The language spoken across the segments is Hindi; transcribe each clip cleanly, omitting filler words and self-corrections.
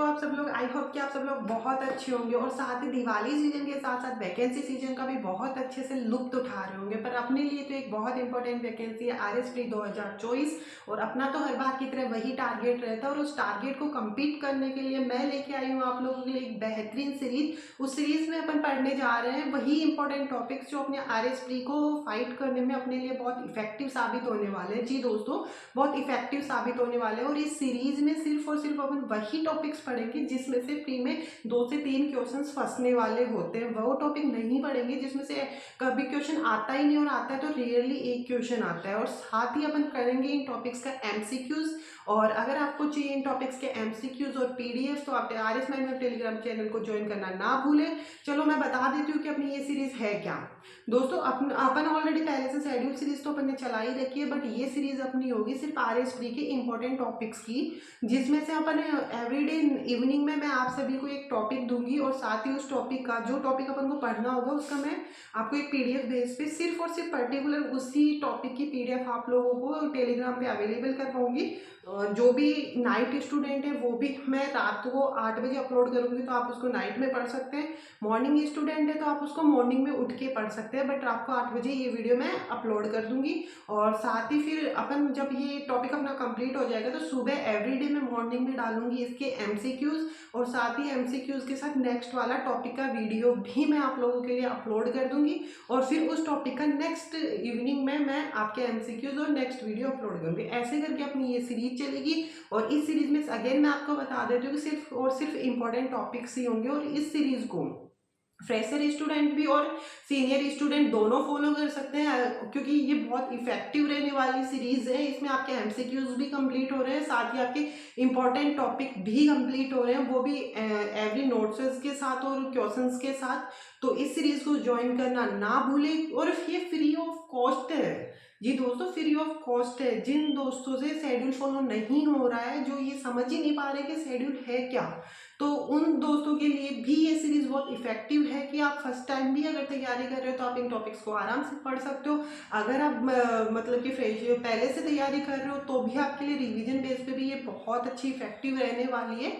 आप सब लोग, आई होप कि आप सब लोग बहुत अच्छे होंगे और साथ ही दिवाली सीजन के साथ साथ वैकेंसी सीजन का भी बहुत अच्छे से लुत्फ उठा रहे होंगे। पर अपने लिए तो एक बहुत इंपॉर्टेंट वैकेंसी है आरएस प्री 2024 और अपना तो हर बार की तरह वही टारगेट रहता है और उस टारगेट को कंप्लीट करने के लिए मैं लेके आई हूँ आप लोगों के लिए एक बेहतरीन सीरीज। उस सीरीज में अपन पढ़ने जा रहे हैं वही इंपॉर्टेंट टॉपिक्स जो अपने आरएस प्री को फाइट करने में अपने लिए बहुत इफेक्टिव साबित होने वाले हैं। जी दोस्तों, बहुत इफेक्टिव साबित होने वाले हैं और इस सीरीज में सिर्फ और सिर्फ अपन वही टॉपिक्स पढ़ेंगे जिसमें से प्री में 2 से 3 क्वेश्चंस फंसने वाले होते हैं। वो टॉपिक नहीं पढ़ेंगे जिसमें से कभी क्वेश्चन आता ही नहीं और आता है तो रियरली एक क्वेश्चन आता है। और साथ ही अपन करेंगे इन टॉपिक्स का एमसीक्यूज। और अगर आपको चाहिए इन टॉपिक्स के एमसीक्यूज और पीडीएफ तो आप आरएस माइंड टेलीग्राम चैनल को ज्वाइन करना ना भूलें। चलो मैं बता देती हूँ कि अपनी ये सीरीज है क्या। दोस्तों अपन ऑलरेडी पहले से शेड्यूल सीरीज तो अपन ने चला ही रखी है, बट ये सीरीज अपनी होगी सिर्फ आरएस प्री के इंपॉर्टेंट टॉपिक्स की, जिसमें से अपन एवरीडे इवनिंग में मैं आप सभी को एक टॉपिक दूंगी और साथ ही उस टॉपिक का जो टॉपिक अपन को पढ़ना होगा उसका मैं आपको एक पीडीएफ बेस पे सिर्फ और सिर्फ पर्टिकुलर उसी टॉपिक की पीडीएफ आप लोगों को टेलीग्राम पे अवेलेबल कर पाऊंगी। जो भी नाइट स्टूडेंट है वो भी मैं रात को 8 बजे अपलोड करूंगी तो आप उसको नाइट में पढ़ सकते हैं। मॉर्निंग स्टूडेंट है तो आप उसको मॉर्निंग में उठ के पढ़ सकते हैं, बट रात को 8 बजे ये वीडियो मैं अपलोड कर दूंगी। और साथ ही फिर अपन जब ये टॉपिक अपना कंप्लीट हो जाएगा तो सुबह एवरीडे मैं मॉर्निंग में डालूंगी इसके एमसीक्यूज और साथ ही एमसीक्यूज के साथ नेक्स्ट वाला टॉपिक का वीडियो भी मैं आप लोगों के लिए अपलोड कर दूंगी। और फिर उस टॉपिक का नेक्स्ट इवनिंग में मैं आपके एमसीक्यूज और नेक्स्ट वीडियो अपलोड करूंगी। ऐसे करके अपनी ये सीरीज चलेगी और इस सीरीज में अगेन मैं आपको बता देती हूँ कि सिर्फ और सिर्फ इंपॉर्टेंट टॉपिक्स ही होंगे और इस सीरीज को फ्रेशर स्टूडेंट भी और सीनियर स्टूडेंट दोनों फॉलो कर सकते हैं, क्योंकि ये बहुत इफेक्टिव रहने वाली सीरीज है। इसमें आपके एमसीक्यूज भी कंप्लीट हो रहे हैं, साथ ही आपके इंपॉर्टेंट टॉपिक भी कंप्लीट हो रहे हैं, वो भी एवरी नोट्स के साथ और क्वेश्चंस के साथ। तो इस सीरीज को ज्वाइन करना ना भूलें और ये फ्री ऑफ कॉस्ट है। जी दोस्तों, फ्री ऑफ कॉस्ट है। जिन दोस्तों से शेड्यूल फॉलो नहीं हो रहा है, जो ये समझ ही नहीं पा रहे कि शेड्यूल है क्या, तो उन दोस्तों के लिए भी ये सीरीज बहुत इफेक्टिव है कि आप फर्स्ट टाइम भी अगर तैयारी कर रहे हो तो आप इन टॉपिक्स को आराम से पढ़ सकते हो। अगर आप मतलब कि फ्रेश पहले से तैयारी कर रहे हो तो भी आपके लिए रिवीजन बेस पे भी ये बहुत अच्छी इफेक्टिव रहने वाली है।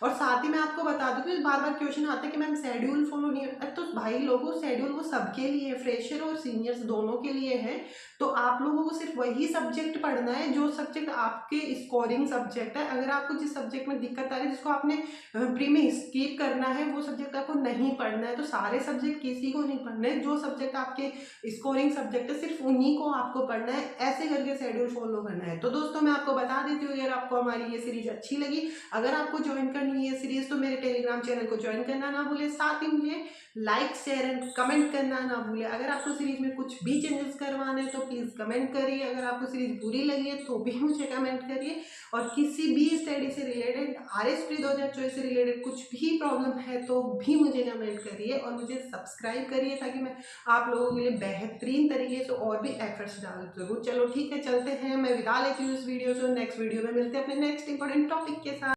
और साथ ही मैं आपको बता दूं कि बार बार क्वेश्चन आता है कि मैम शेड्यूल फॉलो नहीं है, तो भाई लोगों शेड्यूल वो सबके लिए, फ्रेशर और सीनियर्स दोनों के लिए है। तो आप लोगों को सिर्फ वही सब्जेक्ट पढ़ना है जो सब्जेक्ट आपके स्कोरिंग सब्जेक्ट है। अगर आपको जिस सब्जेक्ट में दिक्कत आ रही है, जिसको आपने प्री में स्किप करना है, वो सब्जेक्ट आपको नहीं पढ़ना है। तो सारे सब्जेक्ट किसी को नहीं पढ़ना है, जो सब्जेक्ट आपके स्कोरिंग सब्जेक्ट है सिर्फ उन्हीं को आपको पढ़ना है। ऐसे करके शेड्यूल फॉलो करना है। तो दोस्तों मैं आपको बता देती हूँ, अगर आपको हमारी ये सीरीज अच्छी लगी, अगर आपको ज्वाइन करनी है ये सीरीज, तो मेरे टेलीग्राम चैनल को ज्वाइन करना ना भूले। साथ ही मुझे लाइक शेयर एंड कमेंट करना ना भूले। अगर आपको सीरीज में कुछ भी चेंजेस करवाने हैं तो प्लीज कमेंट करिए। अगर आपको सीरीज बुरी लगी है तो भी मुझे कमेंट करिए। और किसी भी स्टडी से रिलेटेड, आरएस प्री 2024 से रिलेटेड कुछ भी प्रॉब्लम है तो भी मुझे कमेंट करिए और मुझे सब्सक्राइब करिए, ताकि मैं आप लोगों के लिए बेहतरीन तरीके से और भी एफर्ट्स डाल सकूँ। चलो ठीक है, चलते हैं, मैं विदा लेती हूँ इस वीडियो से। नेक्स्ट वीडियो में मिलते हैं अपने नेक्स्ट इंपॉर्टेंट टॉपिक के साथ।